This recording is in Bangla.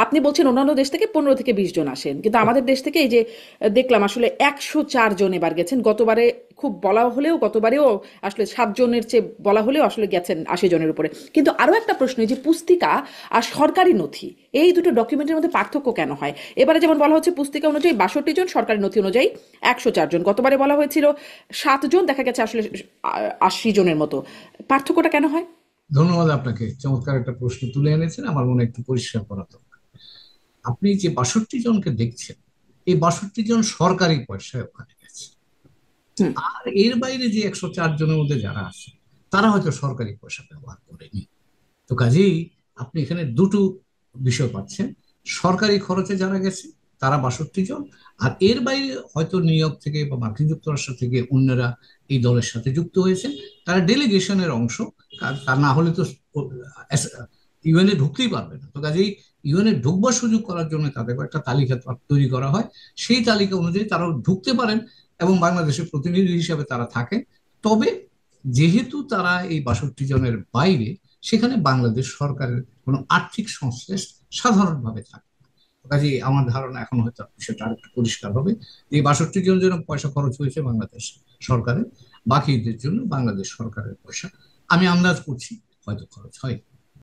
আপনি বলছেন অন্যান্য দেশ থেকে 15 থেকে 20 জন আসেন, কিন্তু আমাদের দেশ থেকে এই যে দেখলাম আসলে 104 জন এবার গেছেন। গতবারে খুব বলা হলেও গতবারেও আসলে 7 জনের চেয়ে বলা হলেও আসলে গেছেন 80 জনের উপরে। কিন্তু আরো একটা প্রশ্ন, এই যে পুস্তিকা আর সরকারি নথি, এই দুটো ডকুমেন্টের মধ্যে পার্থক্য কেন হয়? এবারে যেমন বলা হচ্ছে পুস্তিকা অনুযায়ী 62 জন, সরকারি নথি অনুযায়ী 104 জন। গতবারে বলা হয়েছিল 7 জন, দেখা গেছে আসলে 80 জনের মতো। পার্থক্যটা কেন হয়? ধন্যবাদ আপনাকে, চমৎকার একটা প্রশ্ন তুলে এনেছেন। আমার মনে একটু পরিষ্কার করা দরকার। আপনি যে 62 জনকে দেখছেন, এই 62 জন সরকারি পয়সায় ওখানে গেছে। হুম। আর এর বাইরে যে 104 জনের মধ্যে যারা আছে, তারা হয়তো সরকারি পয়সা ব্যবহার করেনি। তো কাজেই আপনি এখানে দুটো বিষয় পাচ্ছেন। সরকারি খরচে যারা গেছে তারা 62 জন, আর এর বাইরে হয়তো নিউ ইয়র্ক থেকে বা মার্কিন যুক্তরাষ্ট্র থেকে অন্যরা এই দলের সাথে যুক্ত হয়েছেন। তারা ডেলিগেশনের অংশ। তা না হলে তো ইউএনএ ঢুকতেই পারবে না। তো কাজেই ইউএনএ ঢুকবার সুযোগ করার জন্য তাদের একটা তালিকা তৈরি করা হয়। সেই তালিকা অনুযায়ী তারা ঢুকতে পারেন এবং বাংলাদেশের প্রতিনিধি হিসাবে তারা থাকেন। তবে যেহেতু তারা এই 62 জনের বাইরে, সেখানে বাংলাদেশ সরকারের কোনো আর্থিক সংশ্লেষ সাধারণভাবে থাকে না। কাজে আমার ধারণা এখন হয়তো সেটা আরেকটু পরিষ্কার হবে যে এই 62 জন যেন পয়সা খরচ হয়েছে বাংলাদেশ সরকারের, বাকিদের জন্য বাংলাদেশ সরকারের পয়সা আমি আন্দাজ করছি হয়তো খরচ হয়।